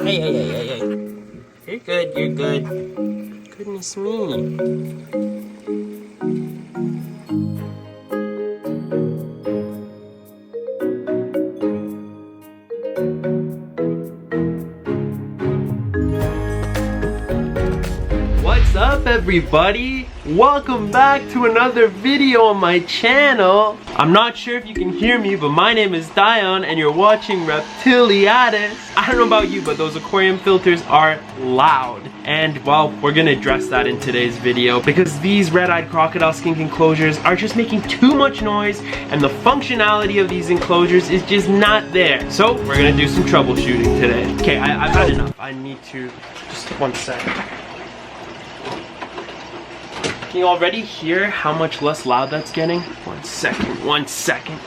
Hey. You're good. Goodness me. What's up, everybody? Welcome back to another video on my channel. I'm not sure if you can hear me, but my name is Dion and you're watching Reptiliatus. I don't know about you, but those aquarium filters are loud. And well, we're gonna address that in today's video because these red-eyed crocodile skink enclosures are just making too much noise and the functionality of these enclosures is just not there. So we're gonna do some troubleshooting today. Okay, I've had enough. I need to, just 1 second. Can you already hear how much less loud that's getting? 1 second.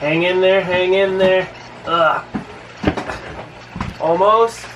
Hang in there. Ugh. Almost.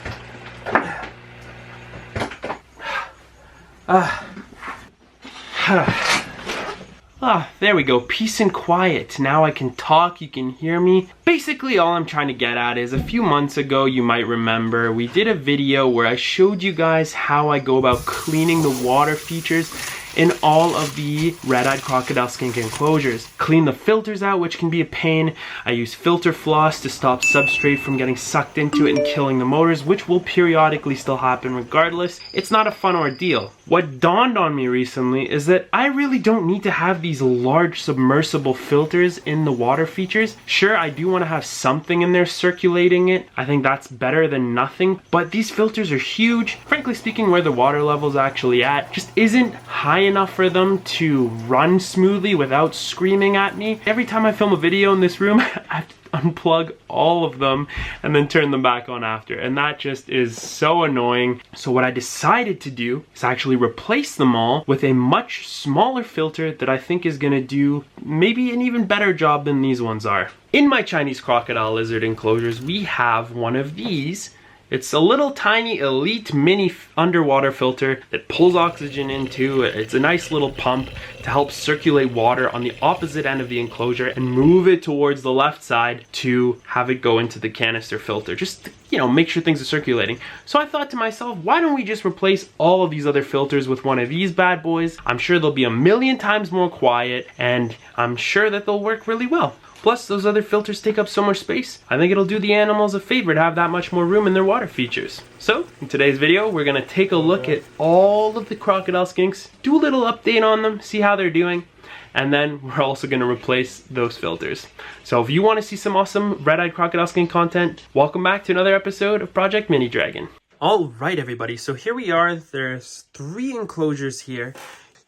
There we go. Peace and quiet. Now I can talk, you can hear me. Basically, all I'm trying to get at is a few months ago, you might remember, we did a video where I showed you guys how I go about cleaning the water features in all of the red-eyed crocodile skink enclosures. Clean the filters out, which can be a pain. I use filter floss to stop substrate from getting sucked into it and killing the motors, which will periodically still happen regardless. It's not a fun ordeal. What dawned on me recently is that I really don't need to have these large submersible filters in the water features. Sure, I do want to have something in there circulating it. I think that's better than nothing, but these filters are huge. Frankly speaking, where the water level's actually at just isn't high enough for them to run smoothly without screaming at me. Every time I film a video in this room, I have to unplug all of them and then turn them back on after, and that just is so annoying. So what I decided to do is actually replace them all with a much smaller filter that I think is gonna do maybe an even better job than these ones are. In my Chinese crocodile lizard enclosures, we have one of these. It's a little tiny elite mini underwater filter that pulls oxygen into it. It's a nice little pump to help circulate water on the opposite end of the enclosure and move it towards the left side to have it go into the canister filter. Just to, you know, make sure things are circulating. So I thought to myself, why don't we just replace all of these other filters with one of these bad boys? I'm sure they'll be a million times more quiet and I'm sure that they'll work really well. Plus, those other filters take up so much space. I think it'll do the animals a favor to have that much more room in their water features. So, in today's video, we're gonna take a look at all of the crocodile skinks, do a little update on them, see how they're doing, and then we're also gonna replace those filters. So if you wanna see some awesome red-eyed crocodile skink content, welcome back to another episode of Project Mini Dragon. All right, everybody, so here we are. There's 3 enclosures here.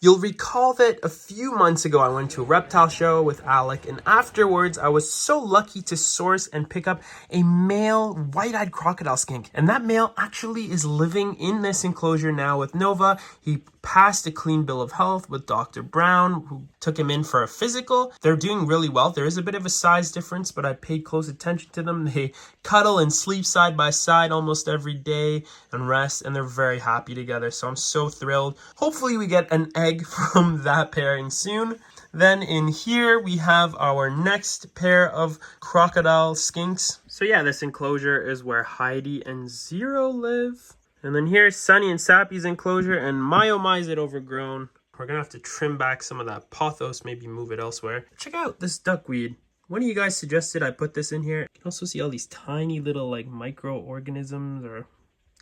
You'll recall that a few months ago I went to a reptile show with Alec, and afterwards I was so lucky to source and pick up a male white-eyed crocodile skink. And that male actually is living in this enclosure now with Nova. He passed a clean bill of health with Dr. Brown, who took him in for a physical. They're doing really well. There is a bit of a size difference, but I paid close attention to them. They cuddle and sleep side by side almost every day and rest, and they're very happy together. So I'm so thrilled. Hopefully we get an egg from that pairing soon. Then in here we have our next pair of crocodile skinks. So yeah, this enclosure is where Heidi and Zero live. And then here's Sunny and Sappy's enclosure, and my oh my is it overgrown. We're gonna have to trim back some of that pothos, maybe move it elsewhere. Check out this duckweed. One of you guys suggested I put this in here. You can also see all these tiny little like microorganisms or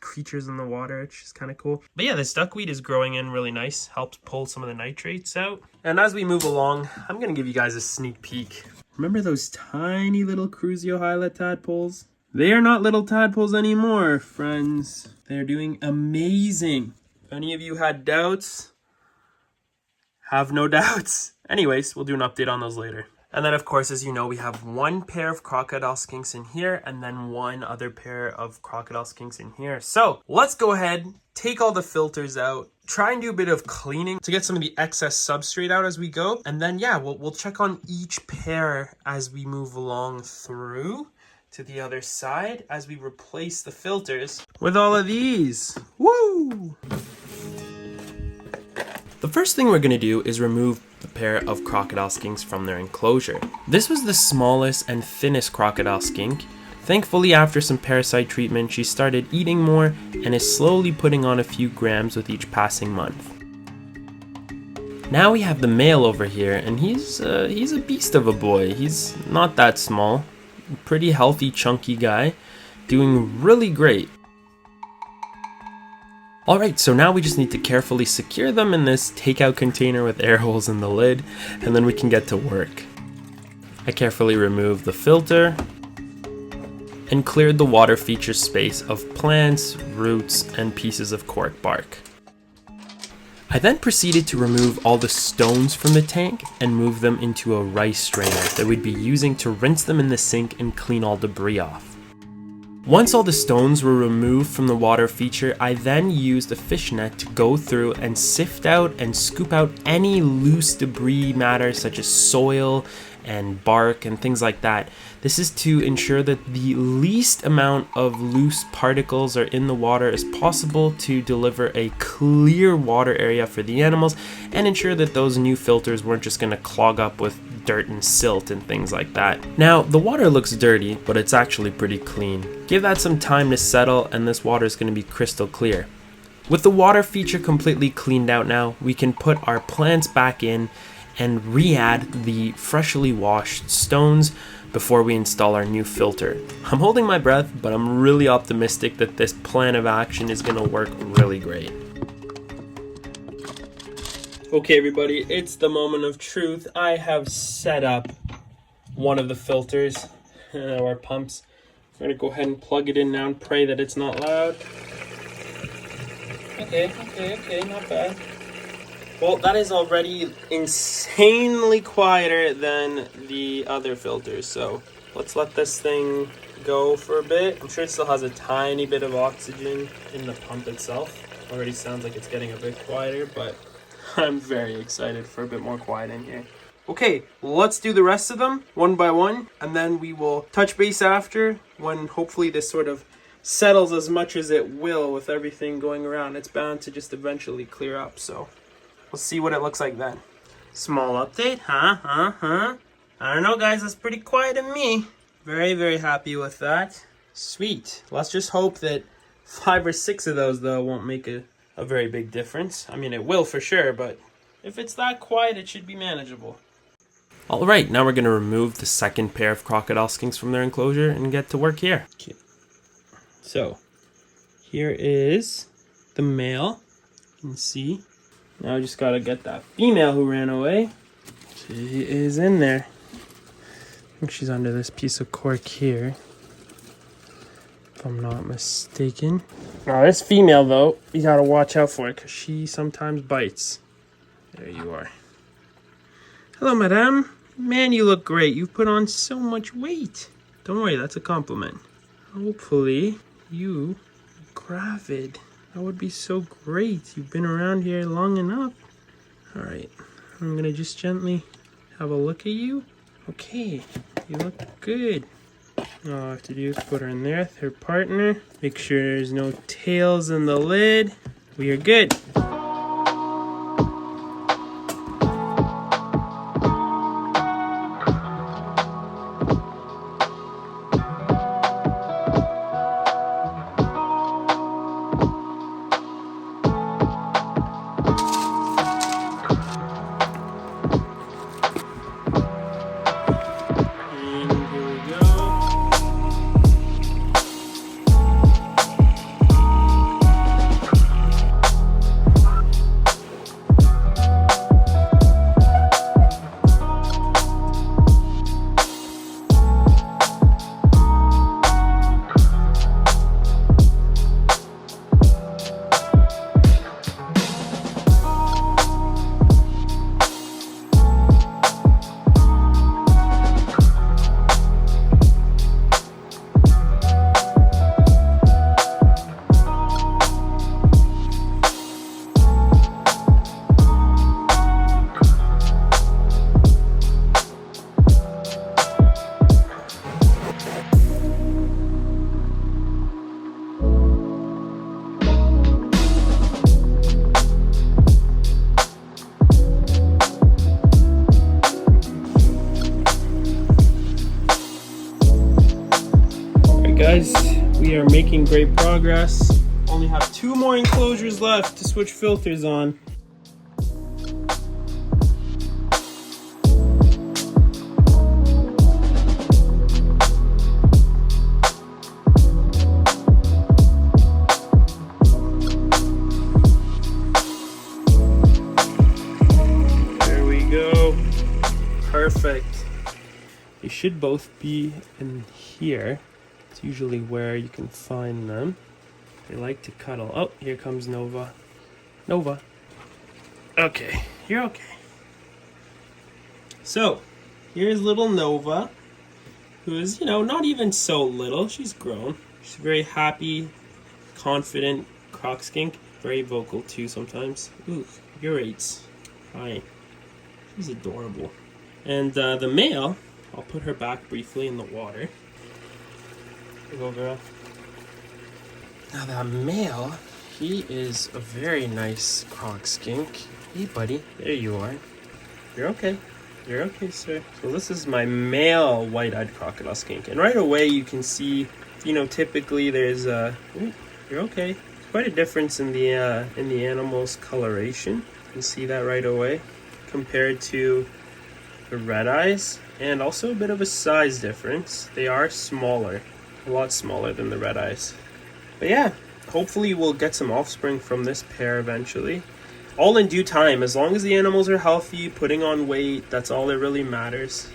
creatures in the water. It's just kind of cool. But yeah, this duckweed is growing in really nice. Helps pull some of the nitrates out. And as we move along, I'm gonna give you guys a sneak peek. Remember those tiny little Crucio Hyla tadpoles? They are not little tadpoles anymore, friends. They're doing amazing. If any of you had doubts, have no doubts. Anyways, we'll do an update on those later. And then, of course, as you know, we have 1 pair of crocodile skinks in here and then 1 other pair of crocodile skinks in here. So let's go ahead, take all the filters out, try and do a bit of cleaning to get some of the excess substrate out as we go. And then, yeah, we'll check on each pair as we move along through to the other side as we replace the filters with all of these. Woo! The first thing we're going to do is remove the pair of crocodile skinks from their enclosure. This was the smallest and thinnest crocodile skink, Thankfully, after some parasite treatment, she started eating more and is slowly putting on a few grams with each passing month. Now we have the male over here, and he's a beast of a boy. He's not that small, pretty healthy, chunky guy, doing really great. Alright, so now we just need to carefully secure them in this takeout container with air holes in the lid, and then we can get to work. I carefully removed the filter and cleared the water feature space of plants, roots, and pieces of cork bark. I then proceeded to remove all the stones from the tank and move them into a rice strainer that we'd be using to rinse them in the sink and clean all debris off. Once all the stones were removed from the water feature, I then used a fish net to go through and sift out and scoop out any loose debris matter such as soil and bark and things like that. This is to ensure that the least amount of loose particles are in the water as possible to deliver a clear water area for the animals and ensure that those new filters weren't just going to clog up with dirt and silt and things like that. Now, the water looks dirty, but it's actually pretty clean. Give that some time to settle and this water is going to be crystal clear. With the water feature completely cleaned out now, we can put our plants back in and re-add the freshly washed stones before we install our new filter. I'm holding my breath, but I'm really optimistic that this plan of action is going to work really great. Okay everybody, it's the moment of truth. I have set up one of the filters, or pumps. I'm going to go ahead and plug it in now and pray that it's not loud. Okay, not bad. Well, that is already insanely quieter than the other filters, so let's let this thing go for a bit. I'm sure it still has a tiny bit of oxygen in the pump itself. Already sounds like it's getting a bit quieter, but I'm very excited for a bit more quiet in here. Okay, let's do the rest of them one by one, and then we will touch base after when hopefully this sort of settles as much as it will with everything going around. It's bound to just eventually clear up, so we'll see what it looks like then. Small update, huh? I don't know, guys, that's pretty quiet to me. Very happy with that. Sweet. Let's just hope that 5 or 6 of those, though, won't make a very big difference. I mean, it will for sure, but if it's that quiet, it should be manageable. Alright, now we're going to remove the second pair of crocodile skinks from their enclosure and get to work here. Okay. So, here is the male. You can see. Now I just gotta get that female who ran away. She is in there. I think she's under this piece of cork here, if I'm not mistaken. Now this female though, you gotta watch out for it because she sometimes bites. There you are. Hello, madame. Man, you look great. You've put on so much weight. Don't worry, that's a compliment. Hopefully you are gravid. That would be so great. You've been around here long enough. Alright, I'm gonna just gently have a look at you. Okay, you look good. All I have to do is put her in there with her partner. Make sure there's no tails in the lid. We are good. we are making great progress. Only have 2 more enclosures left to switch filters on. There we go. Perfect. They should both be in here. It's usually where you can find them. They like to cuddle. Oh, here comes Nova. Nova. Okay, you're okay. So, here's little Nova, who is, you know, not even so little. She's grown. She's a very happy, confident croc skink. Very vocal too sometimes. Ooh, your eights. Hi. She's adorable. And the male, I'll put her back briefly in the water. Here you go, girl. Now that male, he is a very nice croc skink. Hey buddy, there you are. You're okay. You're okay, sir. So this is my male white-eyed crocodile skink. And right away you can see, you know, typically there's a... Ooh, you're okay. There's quite a difference in the animal's coloration. You can see that right away compared to the red eyes. And also a bit of a size difference. They are smaller. A lot smaller than the red eyes. But yeah, hopefully we'll get some offspring from this pair eventually. All in due time, as long as the animals are healthy, putting on weight, that's all that really matters.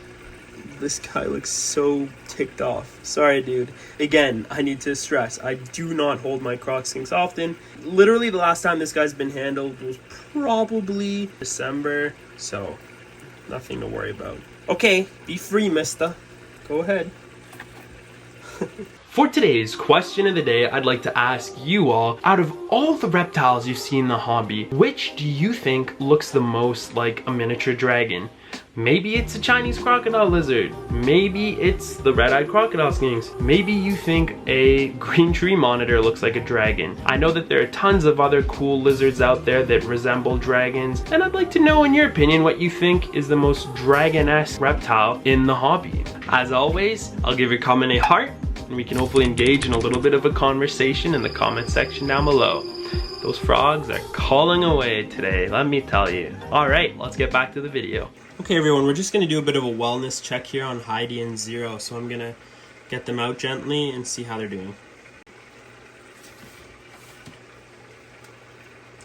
This guy looks so ticked off. Sorry, dude. Again, I need to stress, I do not hold my croc skinks often. Literally the last time this guy's been handled was probably December, so nothing to worry about. Okay, be free, mister. Go ahead. For today's question of the day, I'd like to ask you all, out of all the reptiles you've seen in the hobby, which do you think looks the most like a miniature dragon? Maybe it's a Chinese crocodile lizard. Maybe it's the red-eyed crocodile skinks. Maybe you think a green tree monitor looks like a dragon. I know that there are tons of other cool lizards out there that resemble dragons, and I'd like to know in your opinion what you think is the most dragon-esque reptile in the hobby. As always, I'll give your comment a heart, and we can hopefully engage in a little bit of a conversation in the comment section down below. Those frogs are calling away today, let me tell you. Alright, let's get back to the video. Okay everyone, we're just going to do a bit of a wellness check here on Heidi and Zero. So I'm going to get them out gently and see how they're doing.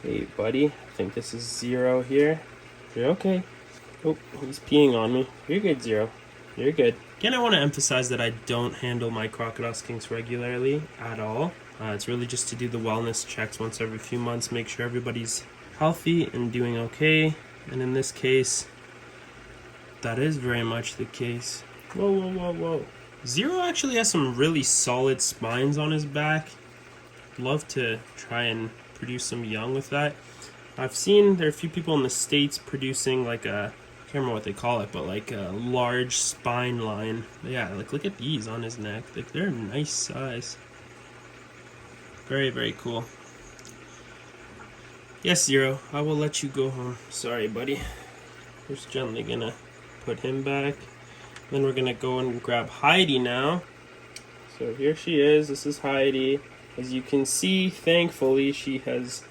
Hey buddy, I think this is Zero here. You're okay. Oh, he's peeing on me. You're good, Zero. You're good. Again, I want to emphasize that I don't handle my crocodile skinks regularly at all. It's really just to do the wellness checks once every few months, make sure everybody's healthy and doing okay. And in this case, that is very much the case. Whoa, whoa, whoa, whoa. Zero actually has some really solid spines on his back. Love to try and produce some young with that. I've seen there are a few people in the States producing like a, I can't remember what they call it, but like a large spine line. But yeah, like look at these on his neck. Like they're a nice size. Very, very cool. Yes, Zero, I will let you go home. Sorry, buddy. We're just gently gonna put him back. Then we're gonna go and grab Heidi now. So here she is. This is Heidi. As you can see, thankfully, she has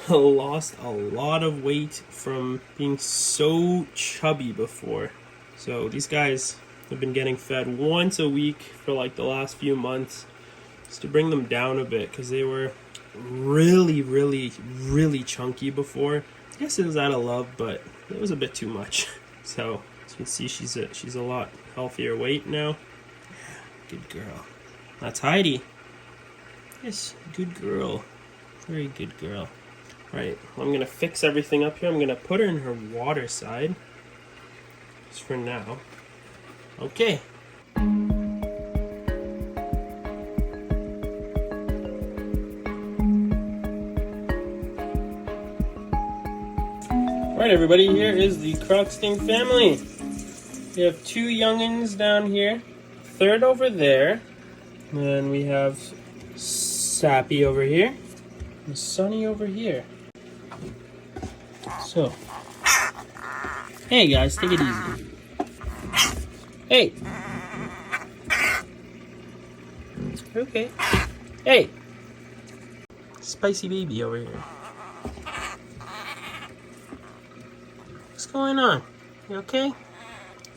lost a lot of weight from being so chubby before. So these guys have been getting fed once a week for like the last few months, just to bring them down a bit, because they were really, really, really chunky before. I guess it was out of love, but it was a bit too much. So as you can see, she's a lot healthier weight now. Good girl. That's Heidi. Yes, good girl. Very good girl. Alright, I'm going to fix everything up here. I'm going to put her in her water side. Just for now. Okay. Alright everybody, here is the Croxting family. We have 2 youngins down here, 3rd over there, and then we have Sappy over here, and Sunny over here. So, hey guys, take it easy. Hey! Okay. Hey! Spicy baby over here. What's going on? You okay? You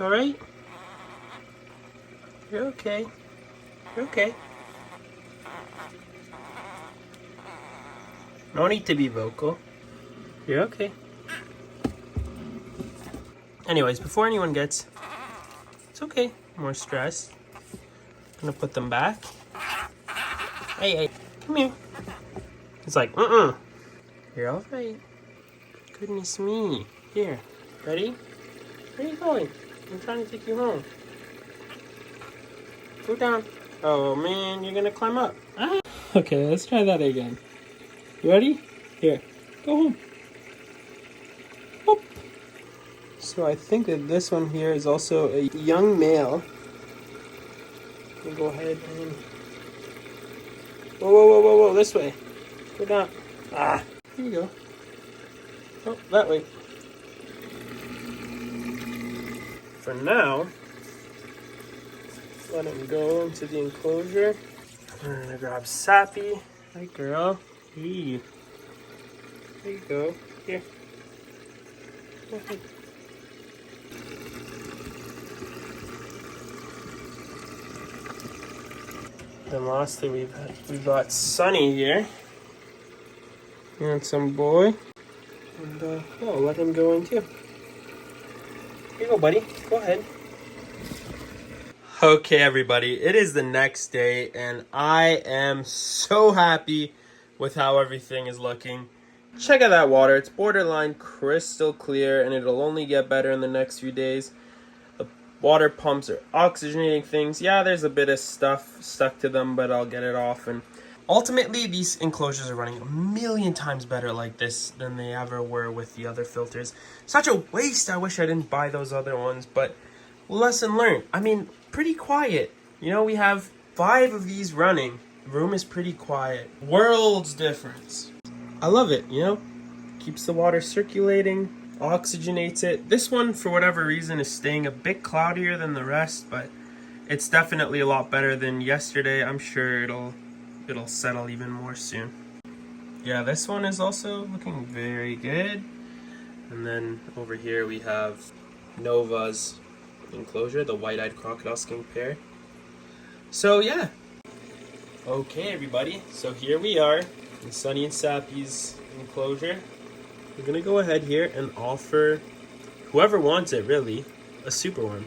alright? You're okay. You're okay. No need to be vocal. You're okay. Anyways, before anyone gets... It's okay. More stressed. I'm gonna put them back. Hey, hey, come here. It's like, You're alright. Goodness me. Here. Ready? Where are you going? I'm trying to take you home. Go down. Oh man, you're gonna climb up. Ah. Okay, let's try that again. You ready? Here. Go home. Whoop. So I think that this one here is also a young male. We'll go ahead and... Whoa, whoa, whoa, whoa, whoa, this way. Go down. Ah, here you go. Oh, that way. For now, let him go into the enclosure. We're gonna grab Sappy. Hi, girl. Hey. There you go. Here. Go ahead. Then lastly, we've got Sunny here. Handsome boy. And I'll let him go in too. Here you go, buddy. Go ahead. Okay, everybody. It is the next day, and I am so happy with how everything is looking. Check out that water. It's borderline crystal clear, and it'll only get better in the next few days. The water pumps are oxygenating things. Yeah, there's a bit of stuff stuck to them, but I'll get it off. And ultimately, these enclosures are running a million times better like this than they ever were with the other filters. Such a waste. I wish I didn't buy those other ones, but lesson learned. I mean, pretty quiet. You know, we have 5 of these running. The room is pretty quiet. World's difference. I love it, you know? Keeps the water circulating, oxygenates it. This one, for whatever reason, is staying a bit cloudier than the rest, but it's definitely a lot better than yesterday. I'm sure it'll settle even more soon. Yeah, this one is also looking very good. And then over here we have Nova's enclosure, the white-eyed crocodile skink pair. So yeah. Okay, everybody. So here we are in Sunny and Sappy's enclosure. We're gonna go ahead here and offer whoever wants it, really, a super one.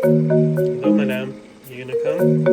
Hello, madame. You gonna come?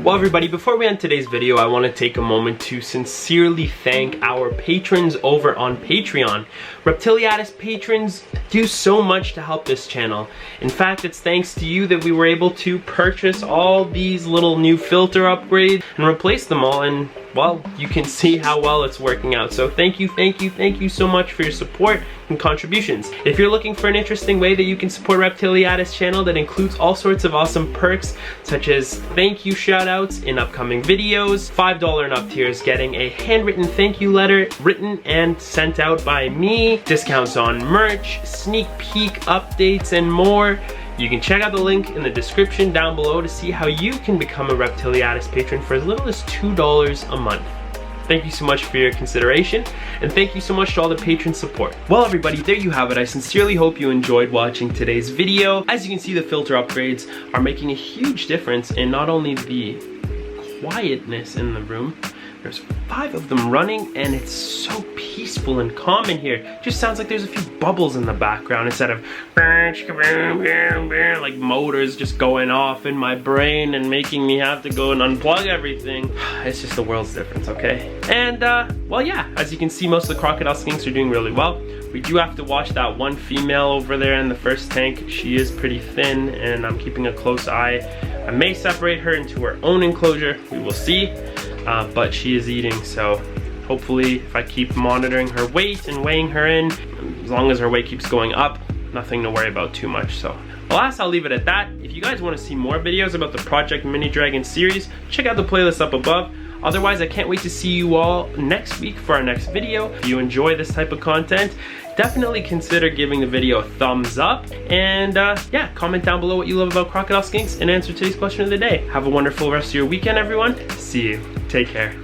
Well, everybody, before we end today's video, I want to take a moment to sincerely thank our patrons over on Patreon. Reptiliatus patrons do so much to help this channel. In fact, it's thanks to you that we were able to purchase all these little new filter upgrades and replace them all, and well, you can see how well it's working out. So thank you so much for your support and contributions. If you're looking for an interesting way that you can support Reptiliatus channel that includes all sorts of awesome perks, such as thank you shout outs in upcoming videos, $5 and up tiers getting a handwritten thank you letter written and sent out by me, discounts on merch, sneak peek updates, and more, you can check out the link in the description down below to see how you can become a Reptiliatus patron for as little as $2 a month. Thank you so much for your consideration, and thank you so much to all the patron support. Well, everybody, there you have it. I sincerely hope you enjoyed watching today's video. As you can see, the filter upgrades are making a huge difference in not only the quietness in the room. There's 5 of them running, and it's so peaceful and calm in here. Just sounds like there's a few bubbles in the background instead of like motors just going off in my brain and making me have to go and unplug everything. It's just the world's difference, okay? And well, yeah, as you can see, most of the crocodile skinks are doing really well. We do have to watch that one female over there in the first tank. She is pretty thin, and I'm keeping a close eye. I may separate her into her own enclosure. We will see. But she is eating, so hopefully if I keep monitoring her weight and weighing her in, as long as her weight keeps going up, nothing to worry about too much. So Alas, I'll leave it at that. If you guys want to see more videos about the Project Mini Dragon series, check out the playlist up above. Otherwise, I can't wait to see you all next week for our next video. If you enjoy this type of content, definitely consider giving the video a thumbs up. And yeah, comment down below what you love about crocodile skinks and answer today's question of the day. Have a wonderful rest of your weekend, everyone. See you. Take care.